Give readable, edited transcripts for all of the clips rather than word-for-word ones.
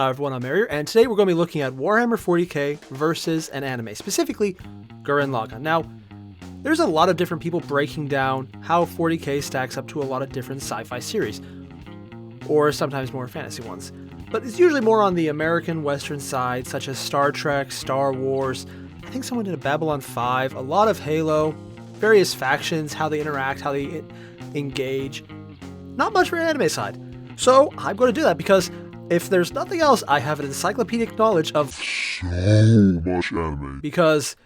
Hi everyone, I'm Airier, and today we're going to be looking at Warhammer 40K versus an anime, specifically Gurren Lagann. Now, there's a lot of different people breaking down how 40K stacks up to a lot of different sci-fi series, or sometimes more fantasy ones. But it's usually more on the American Western side, such as Star Trek, Star Wars, I think someone did a Babylon 5, a lot of Halo, various factions, how they interact, how they engage. Not much for an anime side. So I'm going to do that because if there's nothing else, I have an encyclopedic knowledge of so much anime. Because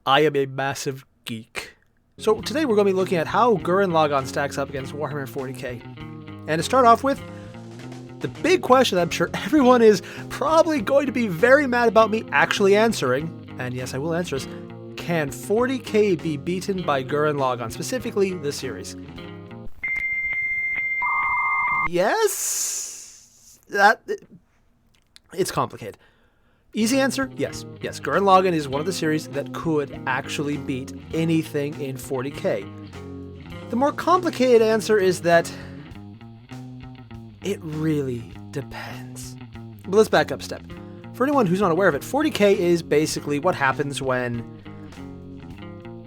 I am a massive geek. So today we're going to be looking at how Gurren Lagann stacks up against Warhammer 40K. And to start off with, the big question I'm sure everyone is probably going to be very mad about me actually answering, and yes, I will answer this, can 40K be beaten by Gurren Lagann, specifically the series? Yes? It's complicated. Easy answer, yes. Yes, Gurren Lagann is one of the series that could actually beat anything in 40K. The more complicated answer is that it really depends. But let's back up a step. For anyone who's not aware of it, 40K is basically what happens when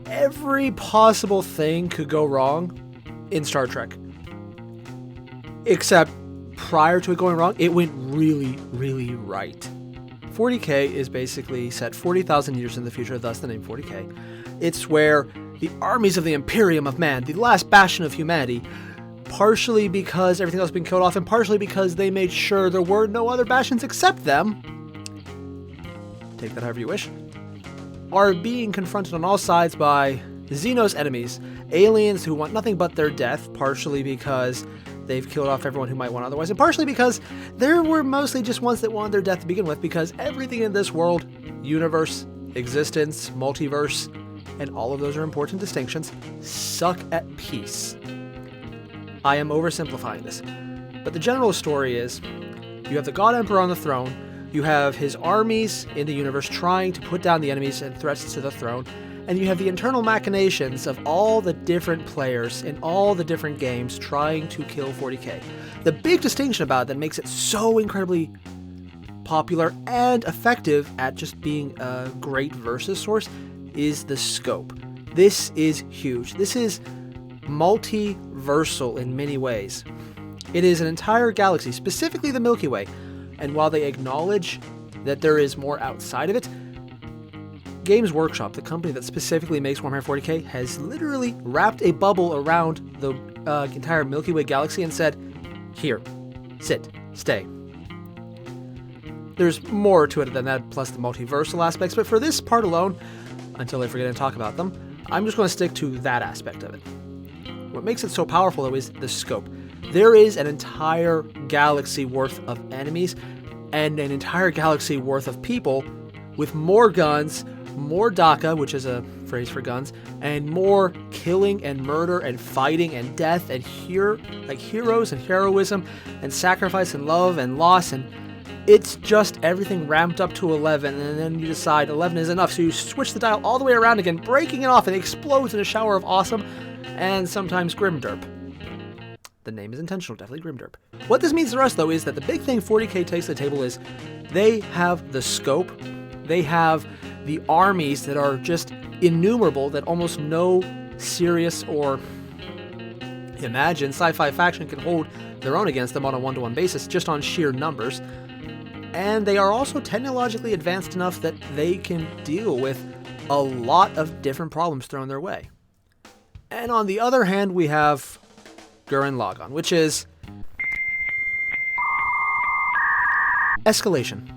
every possible thing could go wrong in Star Trek. Except prior to it going wrong, it went really, really right. 40K is basically set 40,000 years in the future, thus the name 40K. It's where the armies of the Imperium of Man, the last bastion of humanity, partially because everything else has been killed off and partially because they made sure there were no other bastions except them, take that however you wish, are being confronted on all sides by Xenos enemies, aliens who want nothing but their death, partially because they've killed off everyone who might want otherwise, and partially because there were mostly just ones that wanted their death to begin with, because everything in this world, universe, existence, multiverse, and all of those are important distinctions, suck at peace. I am oversimplifying this, but the general story is, you have the God Emperor on the throne, you have his armies in the universe trying to put down the enemies and threats to the throne, and you have the internal machinations of all the different players in all the different games trying to kill 40K. The big distinction about it that makes it so incredibly popular and effective at just being a great versus source is the scope. This is huge. This is multiversal in many ways. It is an entire galaxy, specifically the Milky Way, and while they acknowledge that there is more outside of it, Games Workshop, the company that specifically makes Warhammer 40K, has literally wrapped a bubble around the entire Milky Way galaxy and said, here, sit, stay. There's more to it than that, plus the multiversal aspects, but for this part alone, until I forget to talk about them, I'm just going to stick to that aspect of it. What makes it so powerful, though, is the scope. There is an entire galaxy worth of enemies and an entire galaxy worth of people with more guns, more DACA, which is a phrase for guns, and more killing and murder and fighting and death and heroes and heroism and sacrifice and love and loss, and it's just everything ramped up to 11, and then you decide 11 is enough, so you switch the dial all the way around again, breaking it off, and it explodes in a shower of awesome and sometimes grimderp. The name is intentional, definitely grimderp. What this means to us, though, is that the big thing 40K takes to the table is they have the scope, they have the armies that are just innumerable, that almost no serious or imagined sci-fi faction can hold their own against them on a one-to-one basis, just on sheer numbers. And they are also technologically advanced enough that they can deal with a lot of different problems thrown their way. And on the other hand, we have Gurren Lagann, which is escalation.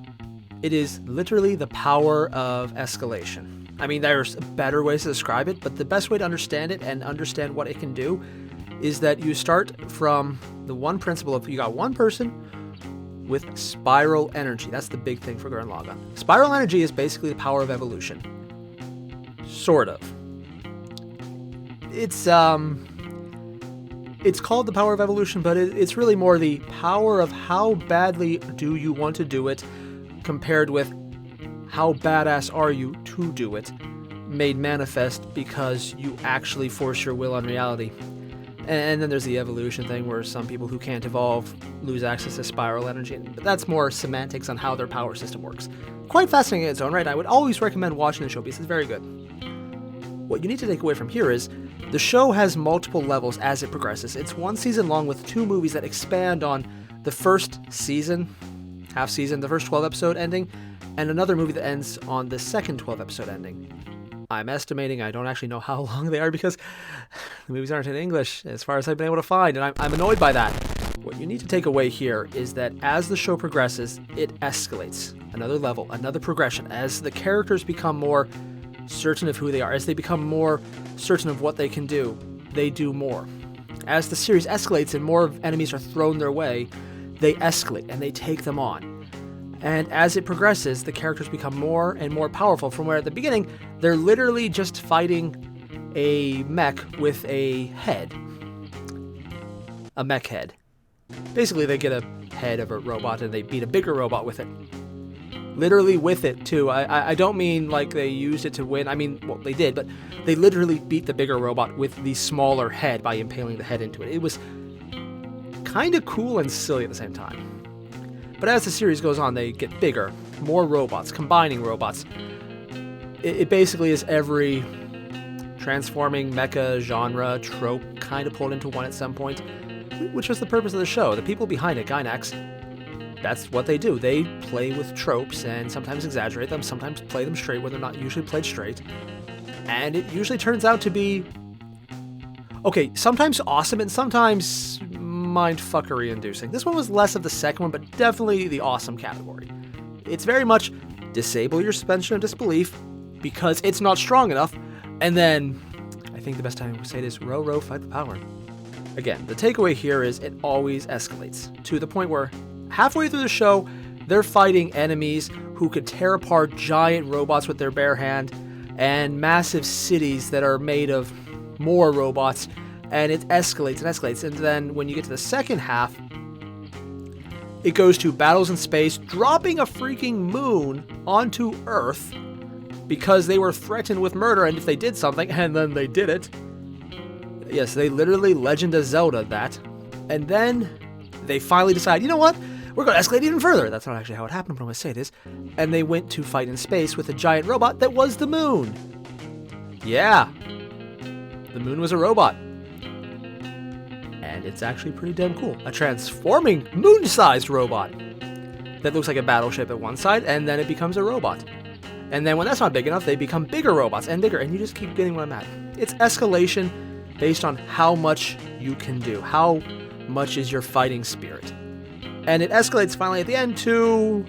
It is literally the power of escalation. I mean, there's better ways to describe it, but the best way to understand it and understand what it can do is that you start from the one principle of you got one person with spiral energy. That's the big thing for Gurren Lagann. Spiral energy is basically the power of evolution. Sort of. It's called the power of evolution, but it's really more the power of how badly do you want to do it compared with how badass are you to do it, made manifest because you actually force your will on reality. And then there's the evolution thing where some people who can't evolve lose access to spiral energy. But that's more semantics on how their power system works. Quite fascinating in its own right. I would always recommend watching the show because it's very good. What you need to take away from here is the show has multiple levels as it progresses. It's one season long with 2 movies that expand on the first season, half season, the first 12 episode ending, and another movie that ends on the second 12 episode ending. I'm estimating, I don't actually know how long they are because the movies aren't in English as far as I've been able to find, and I'm annoyed by that. What you need to take away here is that as the show progresses, it escalates. Another level, another progression. As the characters become more certain of who they are, as they become more certain of what they can do, they do more. As the series escalates and more enemies are thrown their way, they escalate and they take them on. And as it progresses, the characters become more and more powerful from where at the beginning, they're literally just fighting a mech with a head. A mech head. Basically, they get a head of a robot and they beat a bigger robot with it. Literally with it, too. I don't mean like they used it to win. I mean, well, they did, but they literally beat the bigger robot with the smaller head by impaling the head into it. It was kind of cool and silly at the same time. But as the series goes on, they get bigger, more robots, combining robots. It basically is every transforming mecha genre trope kind of pulled into one at some point, which was the purpose of the show. The people behind it, Gainax, that's what they do. They play with tropes and sometimes exaggerate them, sometimes play them straight when they're not usually played straight. And it usually turns out to be, okay, sometimes awesome and sometimes mindfuckery inducing. This one was less of the second one, but definitely the awesome category. It's very much disable your suspension of disbelief because it's not strong enough, and then I think the best time to say it is row, fight the power. Again, the takeaway here is it always escalates to the point where halfway through the show, they're fighting enemies who could tear apart giant robots with their bare hand and massive cities that are made of more robots. And it escalates and escalates. And then when you get to the second half, it goes to battles in space, dropping a freaking moon onto Earth because they were threatened with murder. And if they did something, and then they did it. Yes, they literally Legend of Zelda that. And then they finally decide, you know what? We're going to escalate even further. That's not actually how it happened, but I'm going to say it is. And they went to fight in space with a giant robot that was the moon. Yeah. The moon was a robot. And it's actually pretty damn cool. A transforming moon-sized robot that looks like a battleship at one side, and then it becomes a robot. And then when that's not big enough, they become bigger robots and bigger, and you just keep getting what I'm at. It's escalation based on how much you can do, how much is your fighting spirit. And it escalates finally at the end to,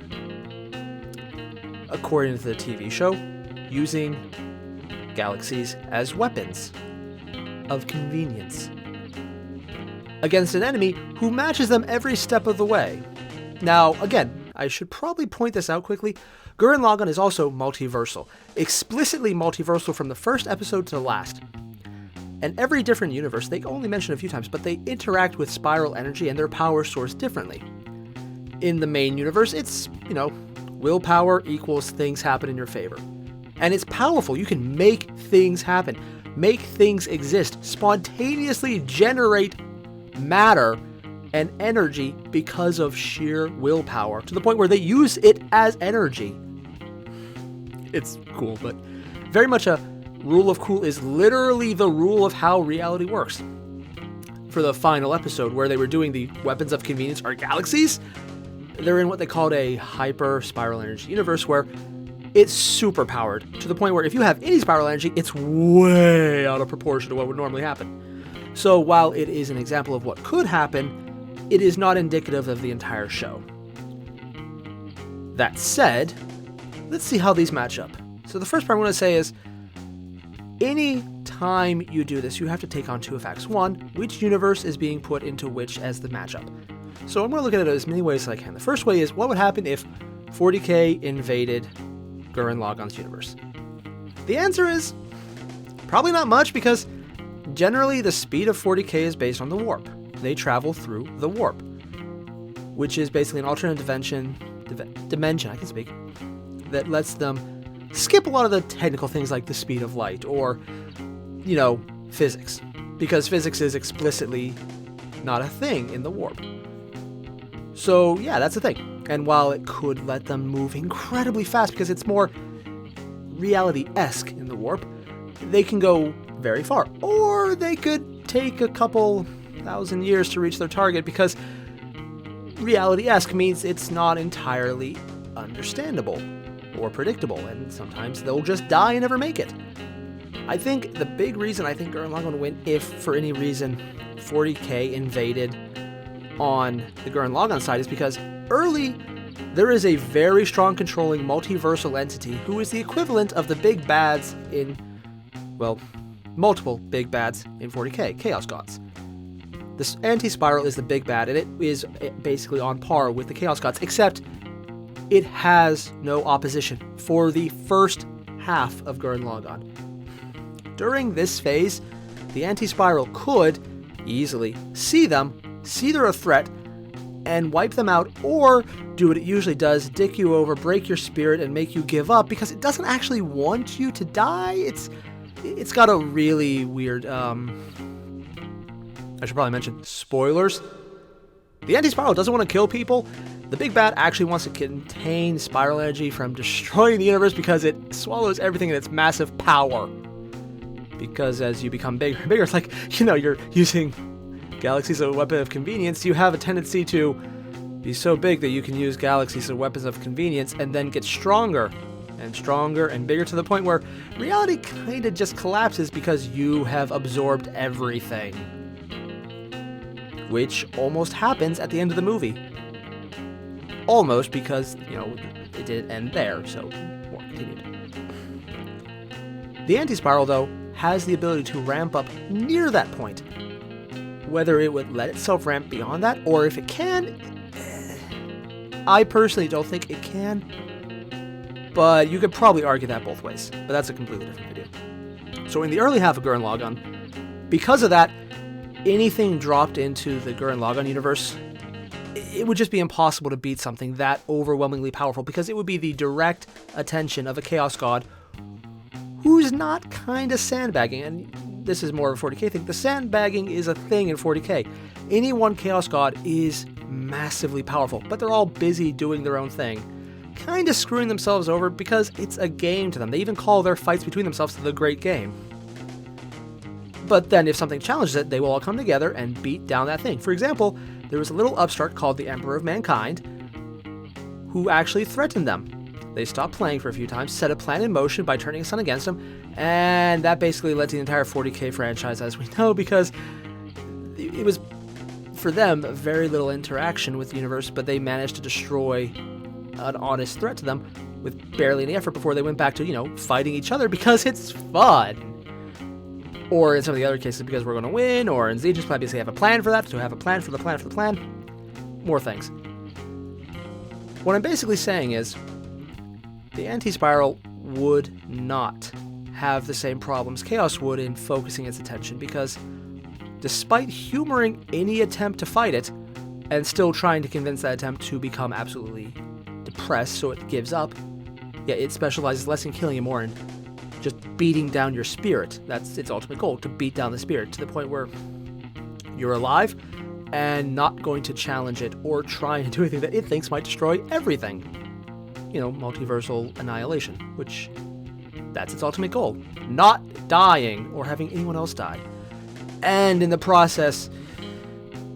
according to the TV show, using galaxies as weapons of convenience against an enemy who matches them every step of the way. Now, again, I should probably point this out quickly. Gurren Lagann is also multiversal, explicitly multiversal from the first episode to the last. And every different universe, they only mention a few times, but they interact with spiral energy and their power source differently. In the main universe, it's, willpower equals things happen in your favor. And it's powerful. You can make things happen, make things exist, spontaneously generate matter and energy because of sheer willpower, to the point where they use it as energy. It's cool, but very much a rule of cool is literally the rule of how reality works. For the final episode where they were doing the weapons of convenience or galaxies, they're in what they called a hyper spiral energy universe where it's super powered to the point where if you have any spiral energy, it's way out of proportion to what would normally happen. So while it is an example of what could happen, it is not indicative of the entire show. That said, let's see how these match up. So the first part I want to say is, any time you do this, you have to take on 2 effects. One, which universe is being put into which as the matchup. So I'm going to look at it as many ways as I can. The first way is, what would happen if 40K invaded Gurren Lagann's universe? The answer is probably not much, because generally the speed of 40K is based on the warp. They travel through the warp, which is basically an alternate dimension, I can speak, that lets them skip a lot of the technical things like the speed of light or, physics. because physics is explicitly not a thing in the warp. So yeah, that's the thing. And while it could let them move incredibly fast because it's more reality-esque in the warp, they can go very far. Or they could take a couple thousand years to reach their target because reality-esque means it's not entirely understandable or predictable, and sometimes they'll just die and never make it. I think the big reason I think Gurren Lagann would win, if for any reason 40K invaded on the Gurren Lagann side, is because early there is a very strong controlling multiversal entity who is the equivalent of the big bads in, well, multiple big bads in 40K, Chaos Gods. This anti-spiral is the big bad, and it is basically on par with the Chaos Gods, except it has no opposition for the first half of Gurren Lagann. During this phase, the anti-spiral could easily see them, see they're a threat, and wipe them out, or do what it usually does, dick you over, break your spirit, and make you give up, because it doesn't actually want you to die. It's got a really weird, I should probably mention, spoilers. The anti-spiral doesn't want to kill people. The big bad actually wants to contain spiral energy from destroying the universe because it swallows everything in its massive power. Because as you become bigger and bigger, it's like, you're using galaxies as a weapon of convenience. You have a tendency to be so big that you can use galaxies as weapons of convenience and then get stronger and stronger and bigger to the point where reality kind of just collapses because you have absorbed everything. Which almost happens at the end of the movie. Almost, because, it did end there, so more continued. The anti-spiral, though, has the ability to ramp up near that point. Whether it would let itself ramp beyond that, or if it can, I personally don't think it can. But you could probably argue that both ways, but that's a completely different video. So in the early half of Gurren Lagann, because of that, anything dropped into the Gurren Lagann universe, it would just be impossible to beat something that overwhelmingly powerful, because it would be the direct attention of a Chaos God who's not kind of sandbagging. And this is more of a 40K thing. The sandbagging is a thing in 40K. Any one Chaos God is massively powerful, but they're all busy doing their own thing, kind of screwing themselves over because it's a game to them. They even call their fights between themselves the Great Game. But then if something challenges it, they will all come together and beat down that thing. For example, there was a little upstart called the Emperor of Mankind who actually threatened them. They stopped playing for a few times, set a plan in motion by turning the sun against them, and that basically led to the entire 40K franchise as we know, because it was, for them, very little interaction with the universe, but they managed to destroy an honest threat to them with barely any effort before they went back to, fighting each other because it's fun. Or in some of the other cases, because we're going to win, or in Xege's plan, because they have a plan for that, to have a plan for the plan for the plan. More things. What I'm basically saying is, the anti-spiral would not have the same problems Chaos would in focusing its attention, because despite humoring any attempt to fight it, and still trying to convince that attempt to become absolutely depressed so it gives up, it specializes less in killing you, more in just beating down your spirit. That's its ultimate goal, to beat down the spirit to the point where you're alive and not going to challenge it or try and do anything that it thinks might destroy everything. Multiversal annihilation, which that's its ultimate goal. Not dying or having anyone else die. And in the process,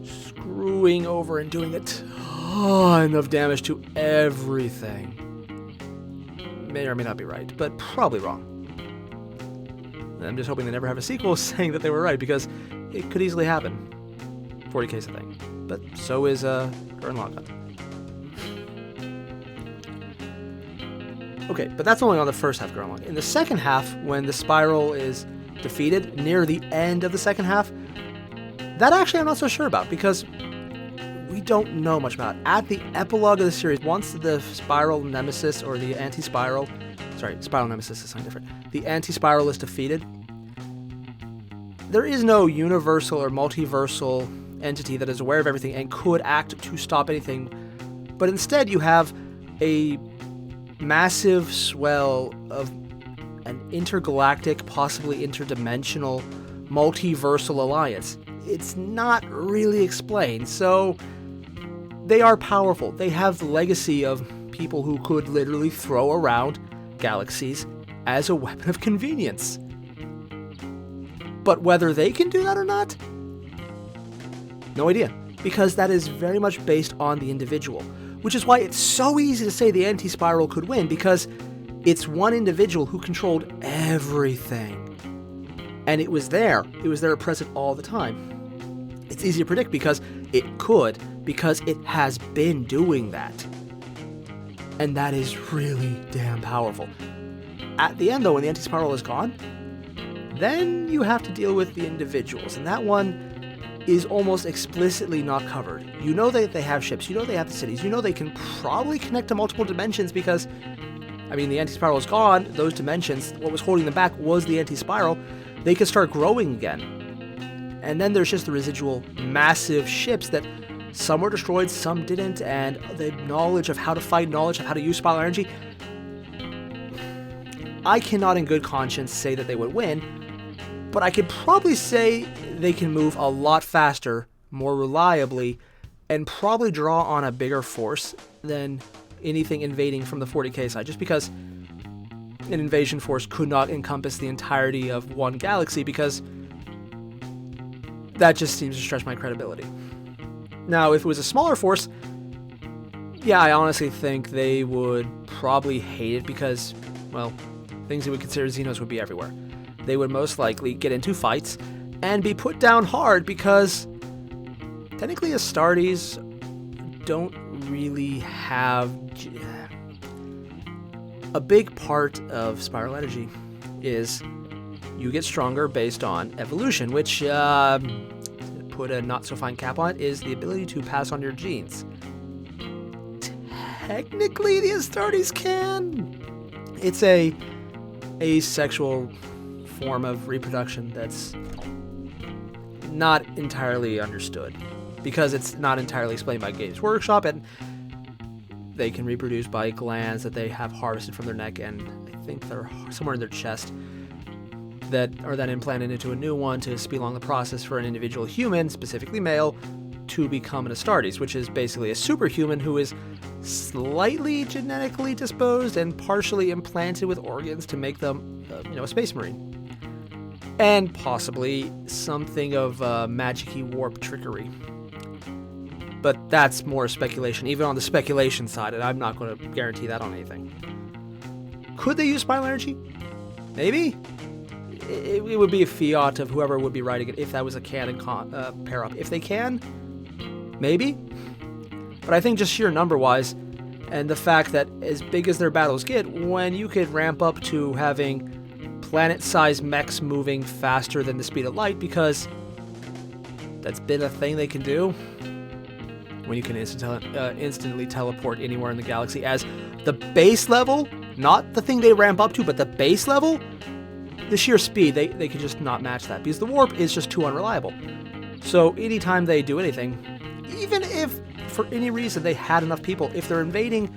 screwing over and doing a ton of damage to everything. May or may not be right, but probably wrong. I'm just hoping they never have a sequel saying that they were right, because it could easily happen. 40K's a thing. But so is Gurren Lagann. Okay, but that's only on the first half of Gurren Lagann. In the second half, when the spiral is defeated, near the end of the second half, that actually I'm not so sure about, because we don't know much about it. At the epilogue of the series, once the spiral nemesis, or the anti-spiral, spiral nemesis is something different. The anti-spiral is defeated. There is no universal or multiversal entity that is aware of everything and could act to stop anything, but instead you have a massive swell of an intergalactic, possibly interdimensional multiversal alliance? It's not really explained, so they are powerful. They have the legacy of people who could literally throw around galaxies as a weapon of convenience. But whether they can do that or not, no idea, because that is very much based on the individual, which is why it's so easy to say the anti-spiral could win, because it's one individual who controlled everything. And it was there present all the time. It's easy to predict because it could, because it has been doing that. And that is really damn powerful. At the end, though, when the anti-spiral is gone, then you have to deal with the individuals, and that one is almost explicitly not covered. You know that they have ships, you know they have the cities, you know they can probably connect to multiple dimensions because, I mean, the anti-spiral is gone, those dimensions, what was holding them back was the anti-spiral. They could start growing again. And then there's just the residual massive ships that some were destroyed, some didn't, and the knowledge of how to fight, knowledge of how to use spiral energy. I cannot in good conscience say that they would win, but I could probably say they can move a lot faster, more reliably, and probably draw on a bigger force than anything invading from the 40k side, just because an invasion force could not encompass the entirety of one galaxy, because that just seems to stretch my credibility. Now, if it was a smaller force, yeah, I honestly think they would probably hate it because, well, things they would consider Xenos would be everywhere. They would most likely get into fights and be put down hard because technically Astartes don't really have... A big part of spiral energy is you get stronger based on evolution, which, put a not-so-fine cap on it, is the ability to pass on your genes. Technically, the Astartes can. It's a asexual form of reproduction that's not entirely understood because it's not entirely explained by Games Workshop, and they can reproduce by glands that they have harvested from their neck, and I think they're somewhere in their chest, that are then implanted into a new one to speed along the process for an individual human, specifically male, to become an Astartes, which is basically a superhuman who is slightly genetically disposed and partially implanted with organs to make them, a space marine. And possibly something of magic-y warp trickery. But that's more speculation, even on the speculation side, and I'm not going to guarantee that on anything. Could they use spiral energy? Maybe. It would be a fiat of whoever would be writing it if that was a canon pair up. If they can, maybe. But I think just sheer number-wise, and the fact that as big as their battles get, when you could ramp up to having planet-sized mechs moving faster than the speed of light, because that's been a thing they can do, when you can instantly teleport anywhere in the galaxy as the base level, not the thing they ramp up to, but the base level, the sheer speed, they could just not match that because the warp is just too unreliable. So anytime they do anything, even if for any reason they had enough people, if they're invading,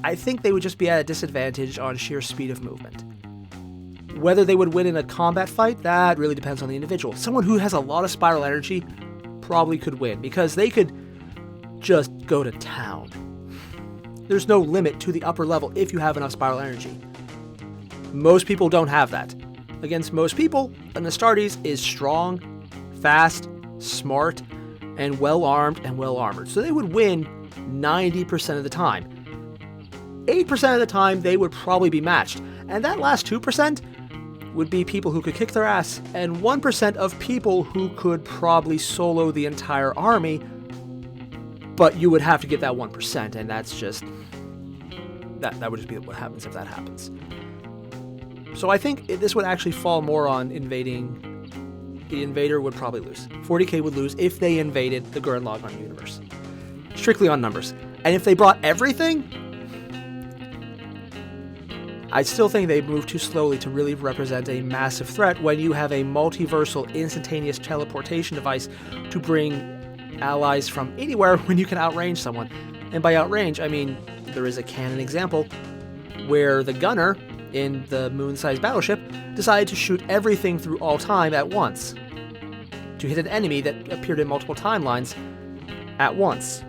I think they would just be at a disadvantage on sheer speed of movement. Whether they would win in a combat fight, that really depends on the individual. Someone who has a lot of spiral energy probably could win because they could just go to town. There's no limit to the upper level if you have enough spiral energy. Most people don't have that. Against most people, an Astartes is strong, fast, smart, and well-armed and well-armored. So they would win 90% of the time. 8% of the time, they would probably be matched. And that last 2% would be people who could kick their ass, and 1% of people who could probably solo the entire army, but you would have to get that 1%, and that's just... That would just be what happens if that happens. So I think this would actually fall more on invading. The invader would probably lose. 40k would lose if they invaded the Gurren Lagann universe. Strictly on numbers. And if they brought everything, I still think they move too slowly to really represent a massive threat when you have a multiversal instantaneous teleportation device to bring allies from anywhere when you can outrange someone. And by outrange, I mean there is a canon example where the gunner in the moon-sized battleship decided to shoot everything through all time at once. to hit an enemy that appeared in multiple timelines at once.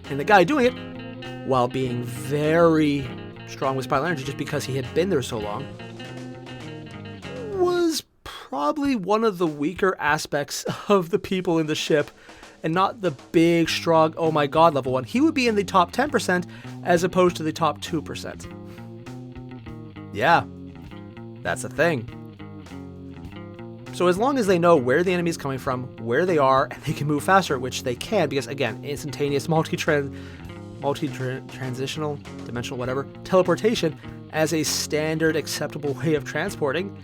And the guy doing it, while being very strong with spiral energy just because he had been there so long, was probably one of the weaker aspects of the people in the ship, and not the big, strong, oh my god level one. He would be in the top 10% as opposed to the top 2%. Yeah, that's a thing. So as long as they know where the enemy is coming from, where they are, and they can move faster, which they can, because again, instantaneous multi-transitional, dimensional, whatever, teleportation as a standard acceptable way of transporting,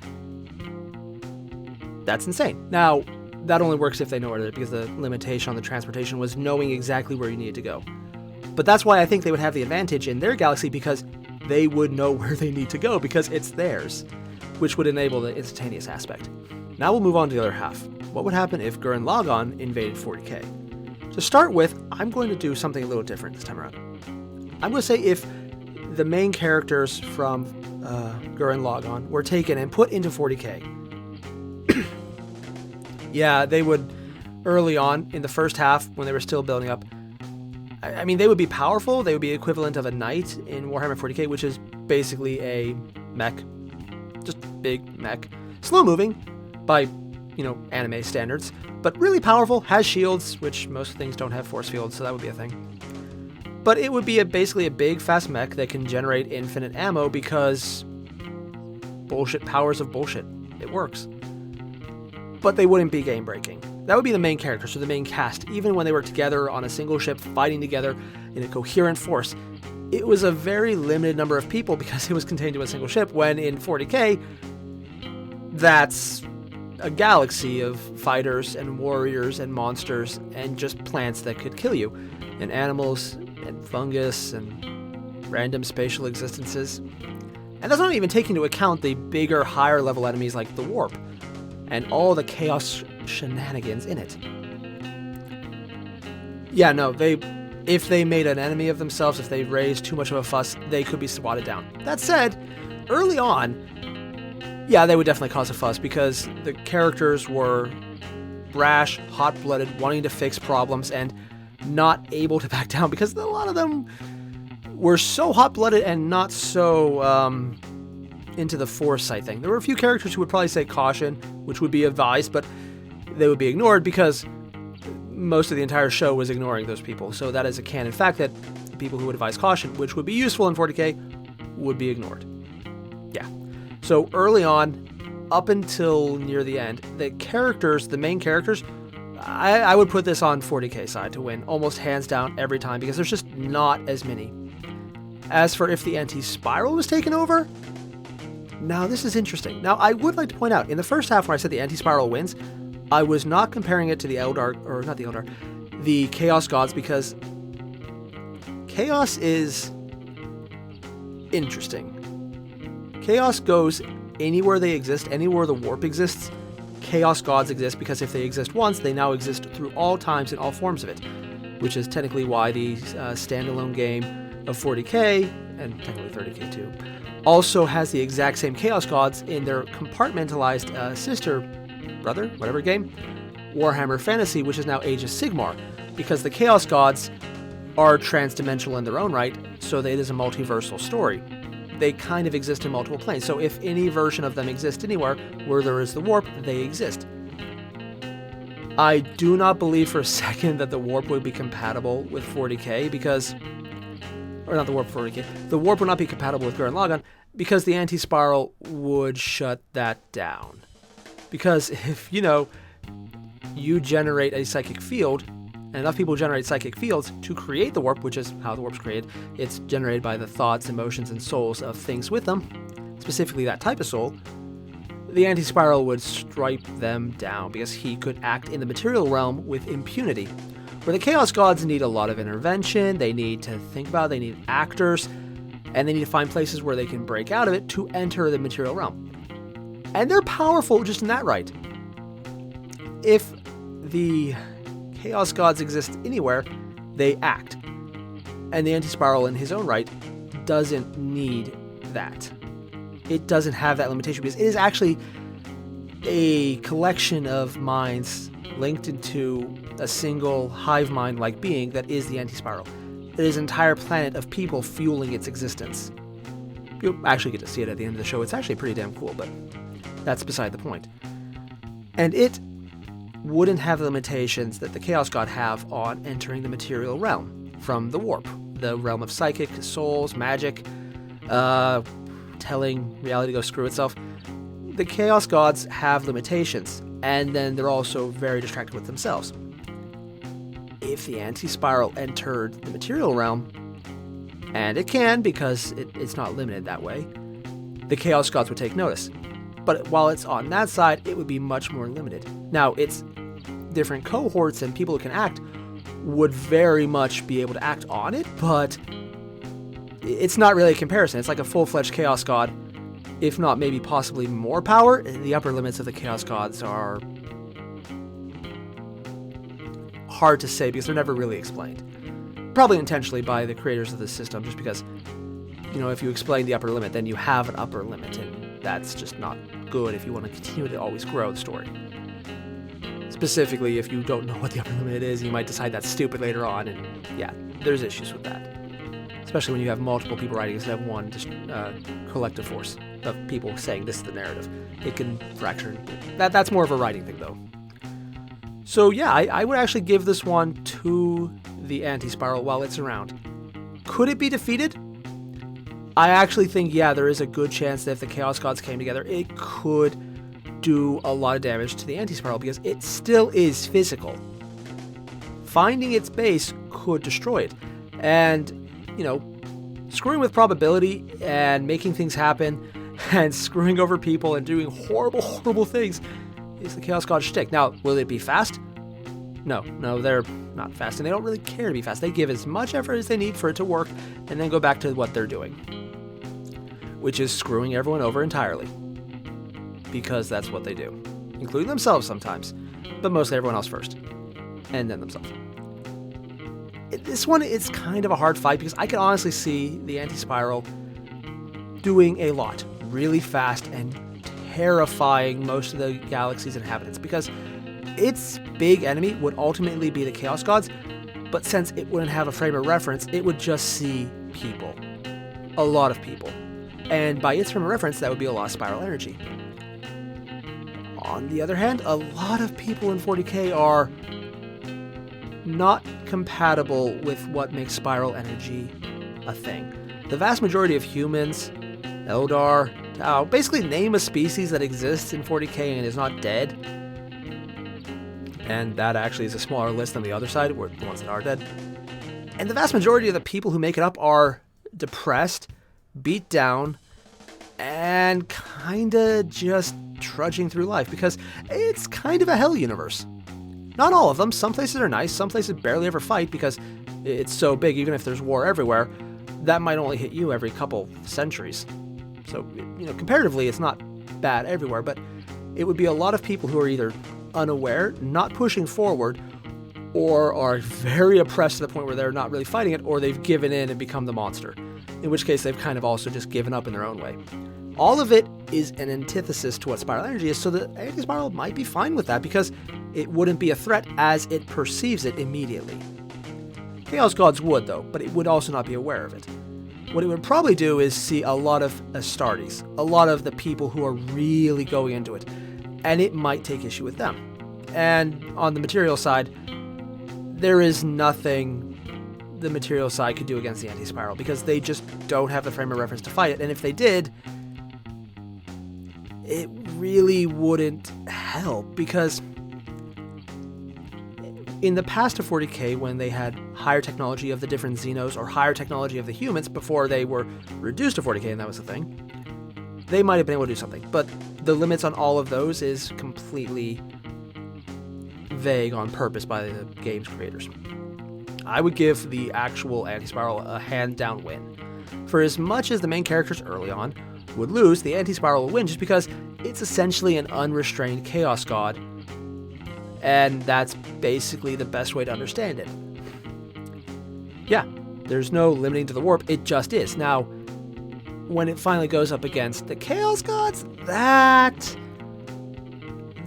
that's insane. Now, that only works if they know where they're, because the limitation on the transportation was knowing exactly where you needed to go. But that's why I think they would have the advantage in their galaxy, because they would know where they need to go, because it's theirs, which would enable the instantaneous aspect. Now we'll move on to the other half. What would happen if Gurren Lagann invaded 40k? To start with, I'm going to do something a little different this time around. I'm going to say if the main characters from Gurren Lagann were taken and put into 40k, yeah, they would, early on, in the first half, when they were still building up, I mean, they would be powerful. They would be equivalent of a knight in Warhammer 40k, which is basically a mech. Just big mech. Slow-moving by, anime standards, but really powerful, has shields, which most things don't have force fields, so that would be a thing. But it would be basically a big, fast mech that can generate infinite ammo because bullshit powers of bullshit. It works. But they wouldn't be game-breaking. That would be the main characters, or the main cast. Even when they were together on a single ship, fighting together in a coherent force, it was a very limited number of people because it was contained to a single ship, when in 40k, that's a galaxy of fighters and warriors and monsters and just plants that could kill you, and animals and fungus and random spatial existences. And that's not even taking into account the bigger, higher level enemies like the warp and all the chaos shenanigans in it. Yeah, no, if they made an enemy of themselves, if they raised too much of a fuss, they could be swatted down. That said, early on, yeah, they would definitely cause a fuss because the characters were brash, hot-blooded, wanting to fix problems, and not able to back down because a lot of them were so hot-blooded and not so into the foresight thing. There were a few characters who would probably say caution, which would be advised, but they would be ignored because most of the entire show was ignoring those people. So that is a canon fact that the people who would advise caution, which would be useful in 40k, would be ignored. Yeah. So early on, up until near the end, the characters, the main characters, I would put this on 40k side to win, almost hands down every time, because there's just not as many. As for if the anti-spiral was taken over, now this is interesting. Now I would like to point out, in the first half when I said the anti-spiral wins, I was not comparing it to the the Chaos Gods, because Chaos is interesting. Chaos goes anywhere they exist, anywhere the warp exists, Chaos Gods exist, because if they exist once, they now exist through all times and all forms of it, which is technically why the standalone game of 40k, and technically 30k too, also has the exact same Chaos Gods in their compartmentalized sister, brother, whatever game, Warhammer Fantasy, which is now Age of Sigmar, because the Chaos Gods are transdimensional in their own right, so it is a multiversal story. They kind of exist in multiple planes, so if any version of them exists anywhere where there is the warp, they exist. I do not believe for a second that the warp would be compatible with 40k, because... or not the warp 40k. The warp would not be compatible with Gurren Lagann, because the anti-spiral would shut that down. Because if, you generate a psychic field, and enough people generate psychic fields to create the warp, which is how the warp's created. It's generated by the thoughts, emotions, and souls of things with them, specifically that type of soul. The anti-spiral would stripe them down because he could act in the material realm with impunity. Where the Chaos Gods need a lot of intervention, they need to think about it, they need actors, and they need to find places where they can break out of it to enter the material realm. And they're powerful just in that right. If the Chaos Gods exist anywhere, they act. And the anti-spiral in his own right doesn't need that. It doesn't have that limitation because it is actually a collection of minds linked into a single hive mind-like being that is the anti-spiral. It is an entire planet of people fueling its existence. You'll actually get to see it at the end of the show. It's actually pretty damn cool, but that's beside the point. And it wouldn't have the limitations that the Chaos God have on entering the material realm from the warp, the realm of psychic, souls, magic, telling reality to go screw itself. The Chaos Gods have limitations, and then they're also very distracted with themselves. If the anti-spiral entered the material realm, and it can because it's not limited that way, the Chaos Gods would take notice. But while it's on that side, it would be much more limited. Now, it's different cohorts and people who can act would very much be able to act on it, but it's not really a comparison. It's like a full-fledged Chaos God, if not maybe possibly more power. The upper limits of the Chaos Gods are hard to say because they're never really explained. Probably intentionally by the creators of the system, just because, if you explain the upper limit, then you have an upper limit, and that's just not good if you want to continue to always grow the story. Specifically, if you don't know what the upper limit is, you might decide that's stupid later on, and yeah, there's issues with that. Especially when you have multiple people writing instead of one just collective force of people saying this is the narrative. It can fracture. That's more of a writing thing, though. So yeah, I would actually give this one to the anti-spiral while it's around. Could it be defeated? I actually think, yeah, there is a good chance that if the Chaos Gods came together, it could do a lot of damage to the anti-spiral because it still is physical. Finding its base could destroy it. And, screwing with probability and making things happen and screwing over people and doing horrible, horrible things is the Chaos God shtick. Now, will it be fast? No, they're not fast, and they don't really care to be fast. They give as much effort as they need for it to work, and then go back to what they're doing, which is screwing everyone over entirely, because that's what they do, including themselves sometimes, but mostly everyone else first, and then themselves. This one is kind of a hard fight, because I can honestly see the anti-spiral doing a lot, really fast, and terrifying most of the galaxy's inhabitants, because its big enemy would ultimately be the Chaos Gods, but since it wouldn't have a frame of reference, it would just see people. A lot of people. And by its frame of reference, that would be a lot of spiral energy. On the other hand, a lot of people in 40K are not compatible with what makes spiral energy a thing. The vast majority of humans, Eldar, Tau, basically name a species that exists in 40K and is not dead. And that actually is a smaller list than the other side, where the ones that are dead. And the vast majority of the people who make it up are depressed, beat down, and kinda just trudging through life, because it's kind of a hell universe. Not all of them. Some places are nice, some places barely ever fight because it's so big, even if there's war everywhere, that might only hit you every couple centuries. So, comparatively, it's not bad everywhere, but it would be a lot of people who are either unaware, not pushing forward, or are very oppressed to the point where they're not really fighting it, or they've given in and become the monster, in which case they've kind of also just given up in their own way. All of it is an antithesis to what spiral energy is, so the anti-spiral might be fine with that because it wouldn't be a threat as it perceives it immediately. Chaos Gods would, though, but it would also not be aware of it. What it would probably do is see a lot of Astartes, a lot of the people who are really going into it, and it might take issue with them. And on the material side, there is nothing the material side could do against the anti-spiral, because they just don't have the frame of reference to fight it, and if they did, it really wouldn't help, because in the past of 40K, when they had higher technology of the different Xenos, or higher technology of the humans before they were reduced to 40K, and that was the thing, they might have been able to do something, but the limits on all of those is completely vague on purpose by the game's creators. I would give the actual anti-spiral a hand-down win. For as much as the main characters early on would lose, the anti-spiral will win just because it's essentially an unrestrained Chaos God, and that's basically the best way to understand it. Yeah, there's no limiting to the warp, it just is. Now, when it finally goes up against the Chaos Gods, that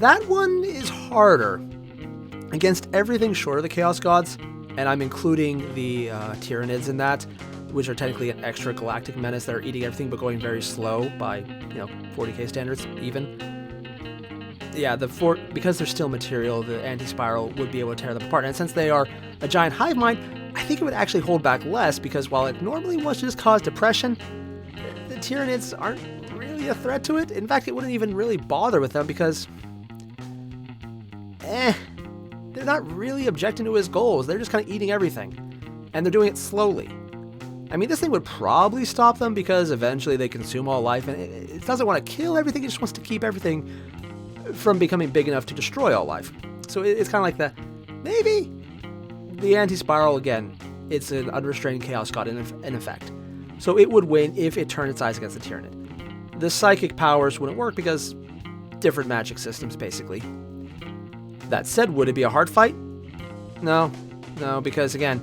That one is harder. Against everything short of the Chaos Gods, and I'm including the Tyranids in that, which are technically an extra galactic menace that are eating everything but going very slow by, 40k standards even. Yeah, because they're still material, the anti-spiral would be able to tear them apart. And since they are a giant hive mind, I think it would actually hold back less, because while it normally wants to just cause depression, the Tyranids aren't really a threat to it. In fact, it wouldn't even really bother with them because, they're not really objecting to his goals. They're just kind of eating everything. And they're doing it slowly. I mean, this thing would probably stop them because eventually they consume all life, and it doesn't want to kill everything, it just wants to keep everything from becoming big enough to destroy all life. So it's kind of like maybe the anti-spiral, again, it's an unrestrained chaos god in effect. So it would win if it turned its eyes against the Tyranid. The psychic powers wouldn't work because different magic systems, basically. That said, would it be a hard fight? No, because again,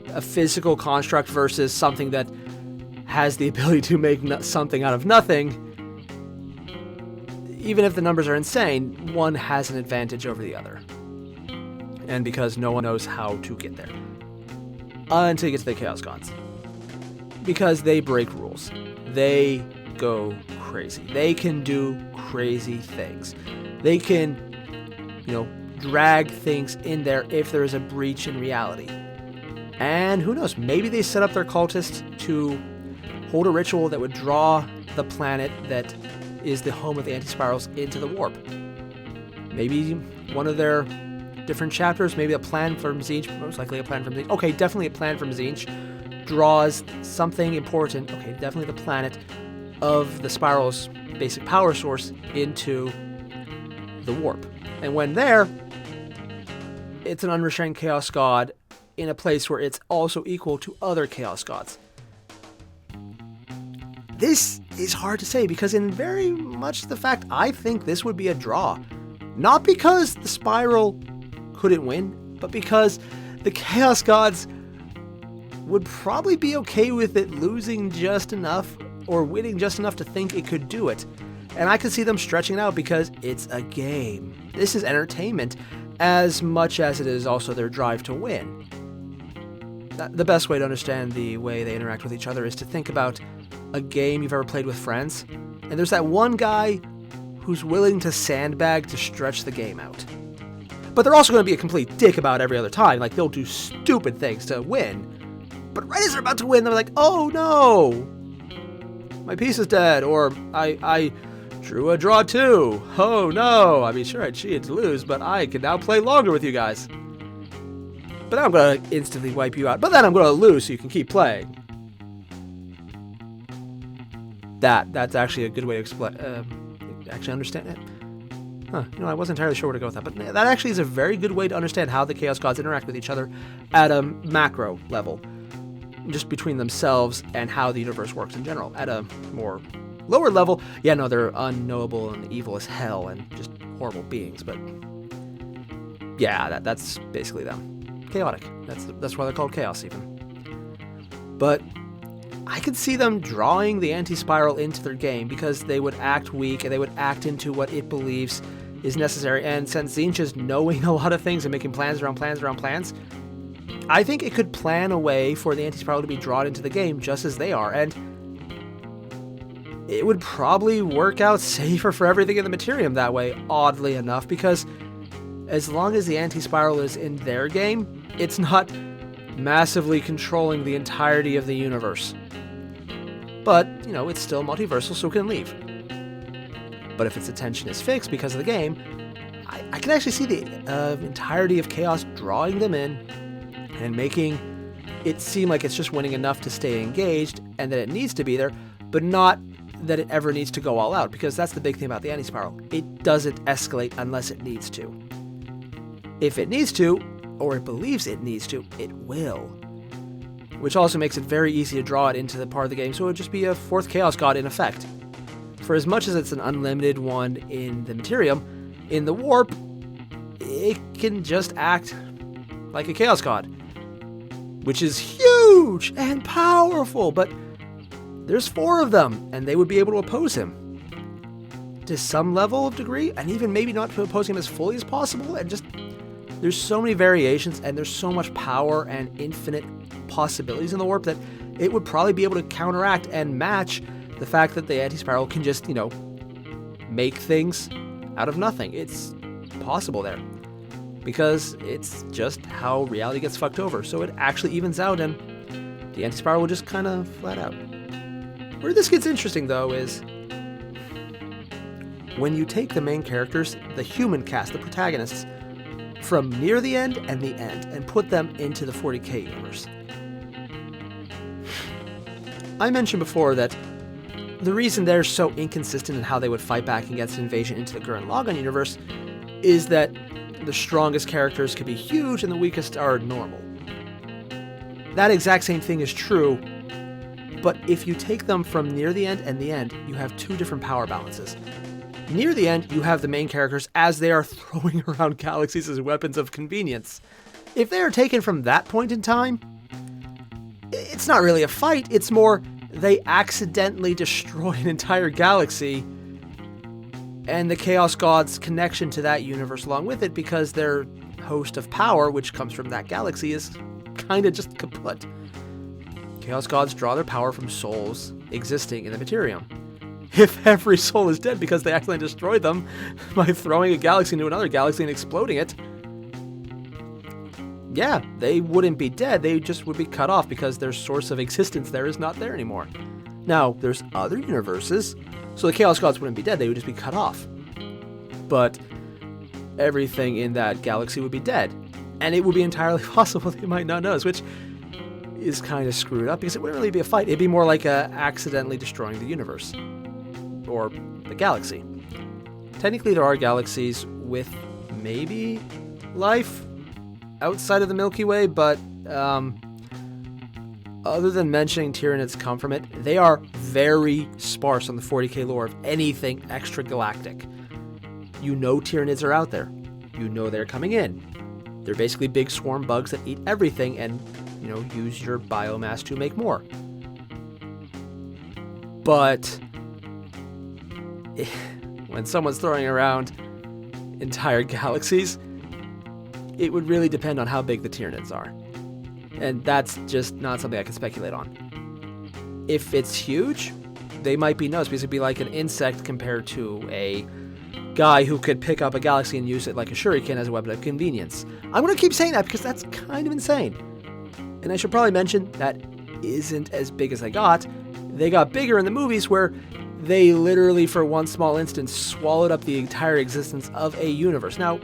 a physical construct versus something that has the ability to make something out of nothing, even if the numbers are insane, one has an advantage over the other. And because no one knows how to get there. Until you get to the Chaos Gods. Because they break rules. They go crazy. They can do crazy things. They can, drag things in there if there is a breach in reality. And who knows, maybe they set up their cultists to hold a ritual that would draw the planet that is the home of the anti-spirals into the warp. Maybe one of their different chapters, maybe a plan from Tzeentch, most likely a plan from Tzeentch. Okay, definitely a plan from Tzeentch draws something important. Okay, definitely the planet of the spiral's basic power source into the warp. And when there, it's an unrestrained chaos god in a place where it's also equal to other chaos gods. This is hard to say because in very much the fact I think this would be a draw. Not because the spiral couldn't win, but because the chaos gods would probably be okay with it losing just enough or winning just enough to think it could do it. And I could see them stretching it out because it's a game. This is entertainment as much as it is also their drive to win. The best way to understand the way they interact with each other is to think about a game you've ever played with friends, and there's that one guy who's willing to sandbag to stretch the game out. But they're also going to be a complete dick about every other time, like they'll do stupid things to win. But right as they're about to win, they're like, oh no, my piece is dead, or I drew a draw too. Oh no, I mean sure I cheated to lose, but I can now play longer with you guys. But now I'm going to instantly wipe you out, but then I'm going to lose so you can keep playing. That's actually a good way to explain, actually understand it. I wasn't entirely sure where to go with that, but that actually is a very good way to understand how the Chaos Gods interact with each other at a macro level, just between themselves and how the universe works in general. At a more lower level, they're unknowable and evil as hell and just horrible beings, but yeah, that's basically them. Chaotic. That's why they're called Chaos even. But I could see them drawing the anti-spiral into their game because they would act weak and they would act into what it believes is necessary. And since Tzeentch is knowing a lot of things and making plans around plans, I think it could plan a way for the anti-spiral to be drawn into the game just as they are. And it would probably work out safer for everything in the Materium that way, oddly enough, because as long as the anti-spiral is in their game, it's not massively controlling the entirety of the universe. But, it's still multiversal, so it can leave. But if its attention is fixed because of the game, I can actually see the entirety of Chaos drawing them in and making it seem like it's just winning enough to stay engaged and that it needs to be there, but not that it ever needs to go all out, because that's the big thing about the anti-spiral. It doesn't escalate unless it needs to. If it needs to, or it believes it needs to, it will. Which also makes it very easy to draw it into the part of the game, so it would just be a fourth Chaos God in effect. For as much as it's an unlimited one in the Materium, in the Warp, it can just act like a Chaos God. Which is huge and powerful, but there's 4 of them, and they would be able to oppose him. to some level of degree, and even maybe not to oppose him as fully as possible, and just there's so many variations and there's so much power and infinite possibilities in the warp that it would probably be able to counteract and match the fact that the anti-spiral can just, make things out of nothing. It's possible there. Because it's just how reality gets fucked over. So it actually evens out and the anti-spiral will just kind of flat out. Where this gets interesting, though, is when you take the main characters, the human cast, the protagonists, from near the end and put them into the 40K universe. I mentioned before that the reason they're so inconsistent in how they would fight back against invasion into the Gurren Lagann universe is that the strongest characters could be huge and the weakest are normal. That exact same thing is true, but if you take them from near the end and the end, you have two different power balances. Near the end, you have the main characters as they are throwing around galaxies as weapons of convenience. If they are taken from that point in time, it's not really a fight, it's more they accidentally destroy an entire galaxy and the Chaos God's connection to that universe along with it, because their host of power, which comes from that galaxy, is kind of just kaput. Chaos Gods draw their power from souls existing in the Materium. If every soul is dead because they accidentally destroyed them by throwing a galaxy into another galaxy and exploding it, yeah, they wouldn't be dead, they just would be cut off because their source of existence there is not there anymore. Now, there's other universes, so the Chaos Gods wouldn't be dead, they would just be cut off. But everything in that galaxy would be dead. And it would be entirely possible they might not notice, which is kind of screwed up because it wouldn't really be a fight. It'd be more like accidentally destroying the universe. Or the galaxy. Technically, there are galaxies with maybe life outside of the Milky Way, but other than mentioning Tyranids come from it, they are very sparse on the 40K lore of anything extragalactic. You know Tyranids are out there. You know they're coming in. They're basically big swarm bugs that eat everything and, use your biomass to make more. But when someone's throwing around entire galaxies, it would really depend on how big the Tyranids are. And that's just not something I can speculate on. If it's huge, they might be noticed because it'd be like an insect compared to a guy who could pick up a galaxy and use it like a shuriken as a weapon of convenience. I'm going to keep saying that because that's kind of insane. And I should probably mention that isn't as big as they got. They got bigger in the movies where they literally, for one small instance, swallowed up the entire existence of a universe. Now,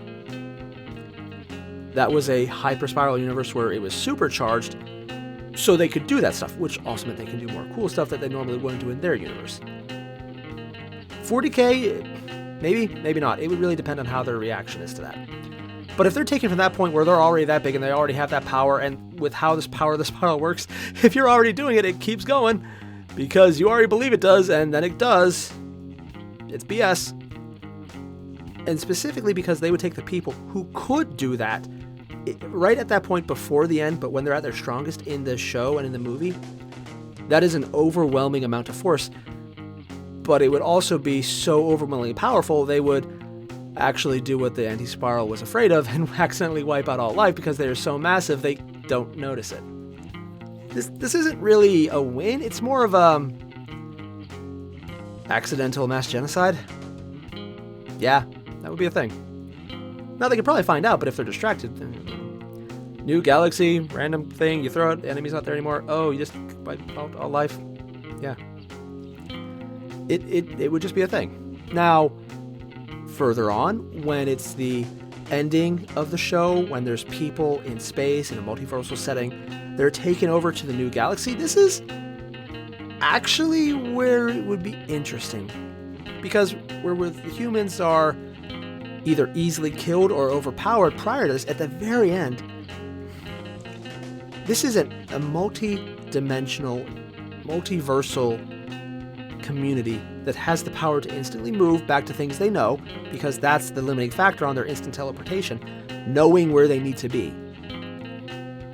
that was a hyperspiral universe where it was supercharged, so they could do that stuff, which also meant they can do more cool stuff that they normally wouldn't do in their universe. 40K, maybe not. It would really depend on how their reaction is to that. But if they're taken from that point where they're already that big and they already have that power, and with how this power of the spiral works, if you're already doing it, it keeps going, because you already believe it does, and then it does. It's BS. And specifically because they would take the people who could do that right at that point before the end, but when they're at their strongest in the show and in the movie, that is an overwhelming amount of force. But it would also be so overwhelmingly powerful, they would actually do what the anti-spiral was afraid of and accidentally wipe out all life because they are so massive they don't notice it. This isn't really a win, it's more of a accidental mass genocide. Yeah, that would be a thing. Now they could probably find out, but if they're distracted, then new galaxy, random thing, you throw it, enemy's not there anymore. Oh, you just wipe out all life. Yeah. It would just be a thing. Now, further on, when it's the ending of the show, when there's people in space in a multiversal setting, they're taken over to the new galaxy. This is actually where it would be interesting. Because where the humans are either easily killed or overpowered prior to this, at the very end, this is a multi-dimensional, multiversal community that has the power to instantly move back to things they know, because that's the limiting factor on their instant teleportation, knowing where they need to be.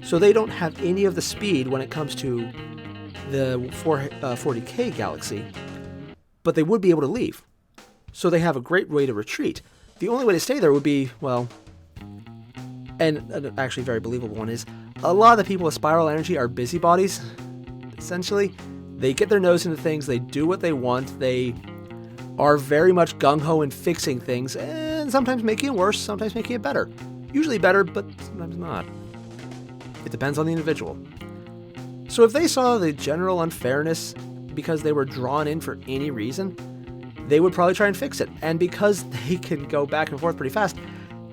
So they don't have any of the speed when it comes to the 40K galaxy, but they would be able to leave. So they have a great way to retreat. The only way to stay there would be, well, and an actually very believable one is, a lot of the people with spiral energy are busybodies, essentially. They get their nose into things, they do what they want, they are very much gung-ho in fixing things, and sometimes making it worse, sometimes making it better. Usually better, but sometimes not. It depends on the individual. So if they saw the general unfairness because they were drawn in for any reason, they would probably try and fix it. And because they can go back and forth pretty fast,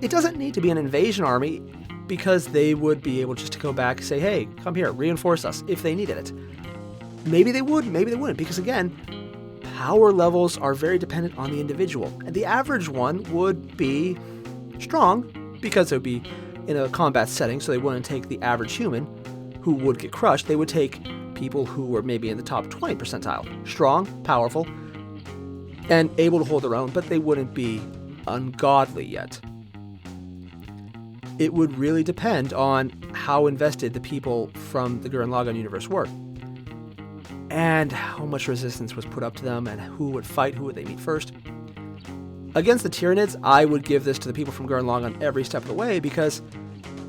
it doesn't need to be an invasion army, because they would be able just to go back and say, hey, come here, reinforce us, if they needed it. Maybe they would, maybe they wouldn't, because again, power levels are very dependent on the individual. And the average one would be strong, because it would be in a combat setting, so they wouldn't take the average human who would get crushed. They would take people who were maybe in the top 20 percentile. Strong, powerful, and able to hold their own, but they wouldn't be ungodly yet. It would really depend on how invested the people from the Gurren Lagann universe were, and how much resistance was put up to them, and who would fight, who would they meet first. Against the Tyranids, I would give this to the people from Gurren Lagann every step of the way, because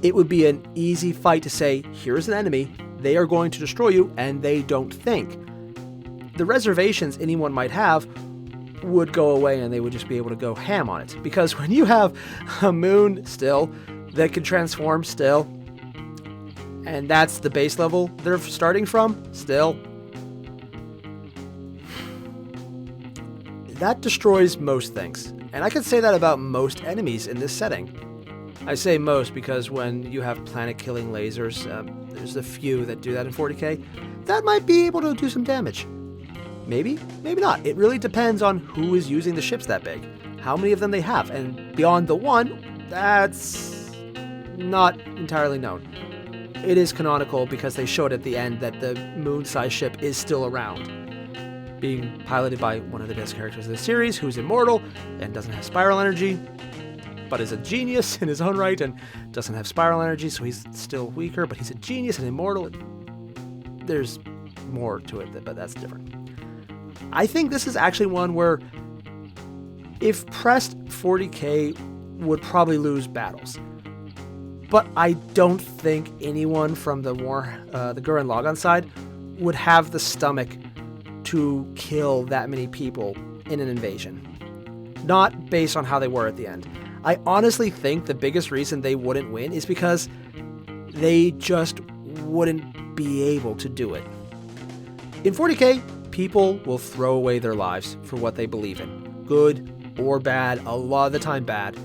it would be an easy fight to say, here's an enemy, they are going to destroy you, and they don't think. The reservations anyone might have would go away, and they would just be able to go ham on it. Because when you have a moon still that can transform still, and that's the base level they're starting from still, that destroys most things. And I could say that about most enemies in this setting. I say most because when you have planet-killing lasers, there's a few that do that in 40K, that might be able to do some damage. Maybe, maybe not. It really depends on who is using the ships that big, how many of them they have, and beyond the one, that's not entirely known. It is canonical because they showed at the end that the moon-sized ship is still around, being piloted by one of the best characters of the series, who's immortal and doesn't have spiral energy, but is a genius in his own right and doesn't have spiral energy, so he's still weaker, but he's a genius and immortal. There's more to it, but that's different. I think this is actually one where, if pressed, 40K would probably lose battles. But I don't think anyone from the Gurren Lagann side would have the stomach to kill that many people in an invasion. Not based on how they were at the end. I honestly think the biggest reason they wouldn't win is because they just wouldn't be able to do it. In 40K, people will throw away their lives for what they believe in. Good or bad, a lot of the time bad.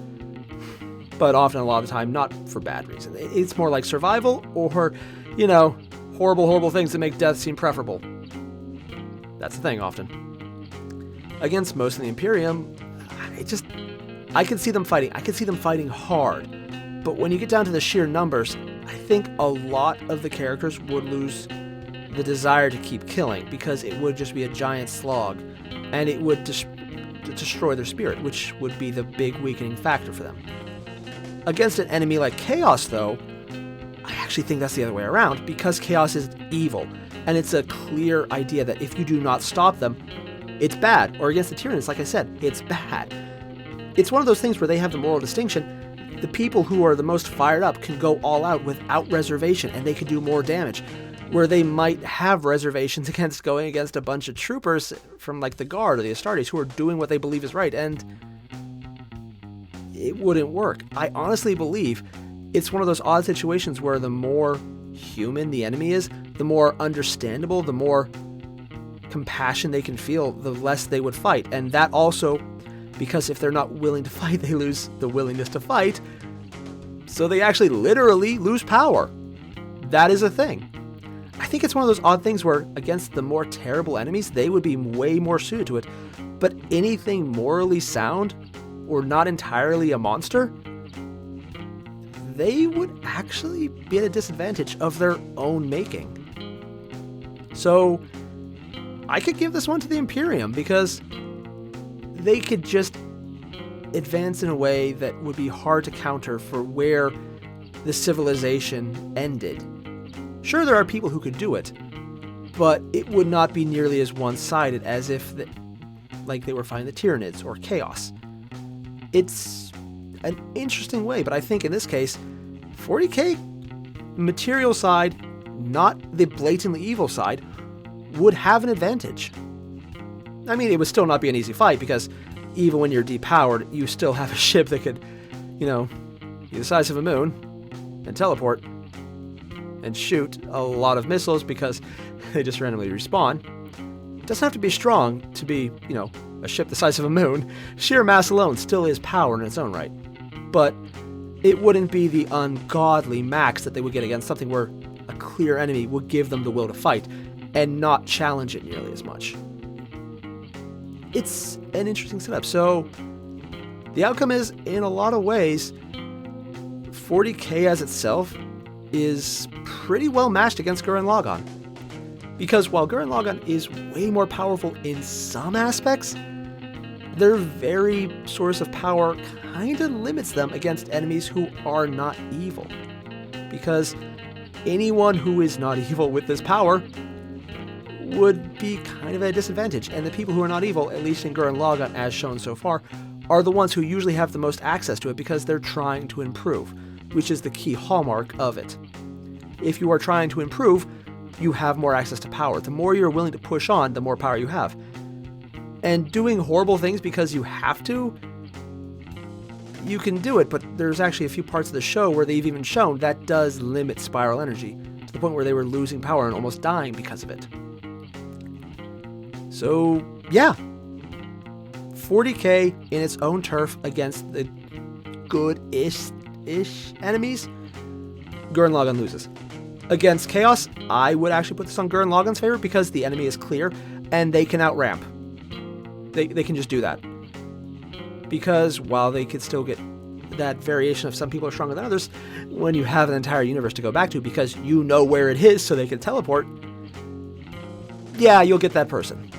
But often a lot of the time not for bad reason. It's more like survival or, horrible, horrible things that make death seem preferable. That's the thing often. Against most of the Imperium, I can see them fighting. I can see them fighting hard. But when you get down to the sheer numbers, I think a lot of the characters would lose the desire to keep killing, because it would just be a giant slog, and it would destroy their spirit, which would be the big weakening factor for them. Against an enemy like Chaos, though, I actually think that's the other way around, because Chaos is evil, and it's a clear idea that if you do not stop them, it's bad. Or against the Tyranids, like I said, it's bad. It's one of those things where they have the moral distinction. The people who are the most fired up can go all out without reservation, and they can do more damage, where they might have reservations against going against a bunch of troopers from like the Guard or the Astartes who are doing what they believe is right, and it wouldn't work. I honestly believe it's one of those odd situations where the more human the enemy is, the more understandable, the more compassion they can feel, the less they would fight. And that also, because if they're not willing to fight, they lose the willingness to fight, so they actually literally lose power. That is a thing. I think it's one of those odd things where against the more terrible enemies, they would be way more suited to it. But anything morally sound, or not entirely a monster, they would actually be at a disadvantage of their own making. So I could give this one to the Imperium, because they could just advance in a way that would be hard to counter for where the civilization ended. Sure, there are people who could do it, but it would not be nearly as one-sided as if like they were fighting the Tyranids or Chaos. It's an interesting way, but I think in this case, 40k material side, not the blatantly evil side, would have an advantage. I mean, it would still not be an easy fight, because even when you're depowered, you still have a ship that could, be the size of a moon, and teleport, and shoot a lot of missiles because they just randomly respawn. It doesn't have to be strong to be, a ship the size of a moon. Sheer mass alone still is power in its own right. But it wouldn't be the ungodly max that they would get against something where a clear enemy would give them the will to fight and not challenge it nearly as much. It's an interesting setup. So the outcome is, in a lot of ways, 40k as itself is pretty well matched against Gurren Lagann. Because while Gurren Lagann is way more powerful in some aspects, their very source of power kind of limits them against enemies who are not evil. Because anyone who is not evil with this power would be kind of at a disadvantage. And the people who are not evil, at least in Gurren Lagann as shown so far, are the ones who usually have the most access to it because they're trying to improve, which is the key hallmark of it. If you are trying to improve, you have more access to power. The more you're willing to push on, the more power you have. And doing horrible things because you have to, you can do it, but there's actually a few parts of the show where they've even shown that does limit spiral energy, to the point where they were losing power and almost dying because of it. So, yeah. 40k in its own turf against the good-ish enemies, Gurren Lagann loses. Against Chaos, I would actually put this on Gurren Lagann's favor because the enemy is clear and they can outramp. They can just do that. Because while they could still get that variation of some people are stronger than others, when you have an entire universe to go back to because you know where it is so they can teleport, yeah, you'll get that person.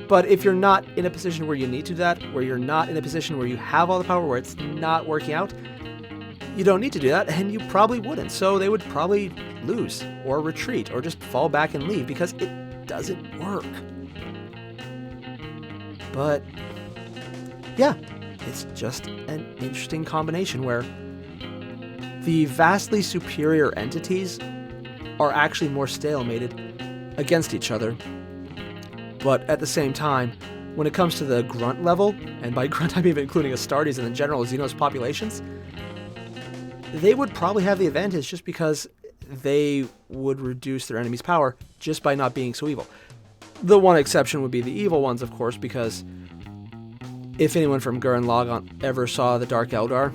But if you're not in a position where you need to do that, where you're not in a position where you have all the power, where it's not working out, you don't need to do that, and you probably wouldn't. So they would probably lose, or retreat, or just fall back and leave, because it doesn't work. But, yeah, it's just an interesting combination where the vastly superior entities are actually more stalemated against each other. But at the same time, when it comes to the grunt level, and by grunt I'm even including Astartes and the general Xenos populations, they would probably have the advantage just because they would reduce their enemy's power just by not being so evil. The one exception would be the evil ones, of course, because if anyone from Gurren Lagann ever saw the Dark Eldar,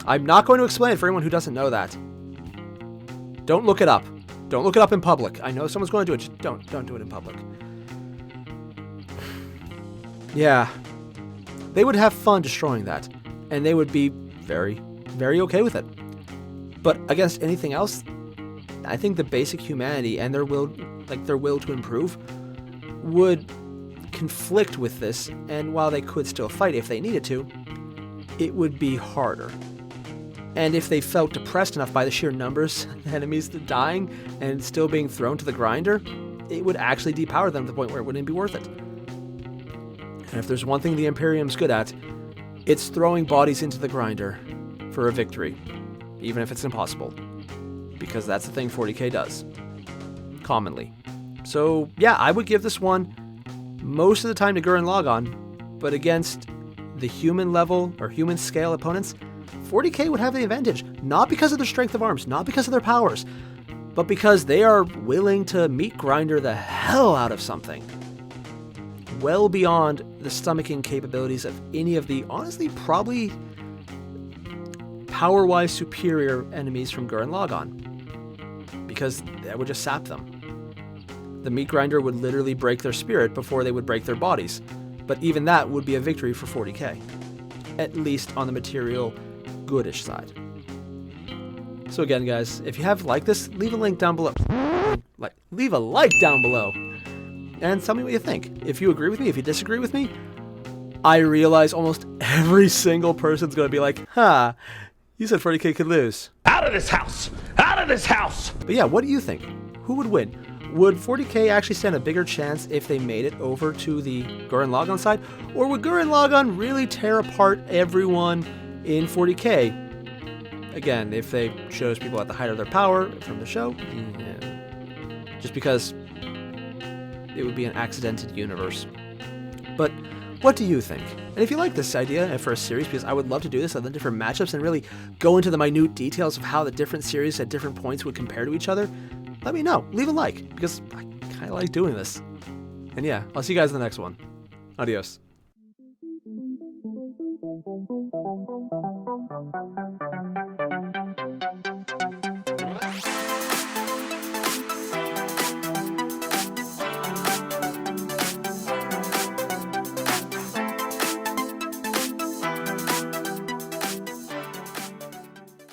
I'm not going to explain it for anyone who doesn't know that. Don't look it up. Don't look it up in public. I know someone's going to do it, just don't do it in public. Yeah, they would have fun destroying that, and they would be very, very okay with it. But against anything else, I think the basic humanity and their will to improve would conflict with this, and while they could still fight if they needed to, it would be harder. And if they felt depressed enough by the sheer numbers of enemies dying and still being thrown to the grinder, it would actually depower them to the point where it wouldn't be worth it. And if there's one thing the Imperium's good at, it's throwing bodies into the grinder for a victory, even if it's impossible. Because that's the thing 40k does, commonly. So yeah, I would give this one most of the time to Gurren Lagann, but against the human level or human scale opponents, 40k would have the advantage, not because of their strength of arms, not because of their powers, but because they are willing to meat grinder the hell out of something. Well beyond the stomaching capabilities of any of the, honestly, probably power-wise superior enemies from Gurren Lagann, because that would just sap them. The meat grinder would literally break their spirit before they would break their bodies, but even that would be a victory for 40k, at least on the material goodish side. So again, guys, if you have liked this, leave a link down below. Leave a like down below, and tell me what you think. If you agree with me, if you disagree with me, I realize almost every single person's going to be like, you said 40k could lose. Out of this house! Out of this house! But yeah, what do you think? Who would win? Would 40K actually stand a bigger chance if they made it over to the Gurren Lagann side? Or would Gurren Lagann really tear apart everyone in 40K? Again, if they chose people at the height of their power from the show, just because it would be an accidented universe. But what do you think? And if you like this idea for a series, because I would love to do this on the different matchups and really go into the minute details of how the different series at different points would compare to each other, let me know. Leave a like, because I kind of like doing this. And yeah, I'll see you guys in the next one. Adios.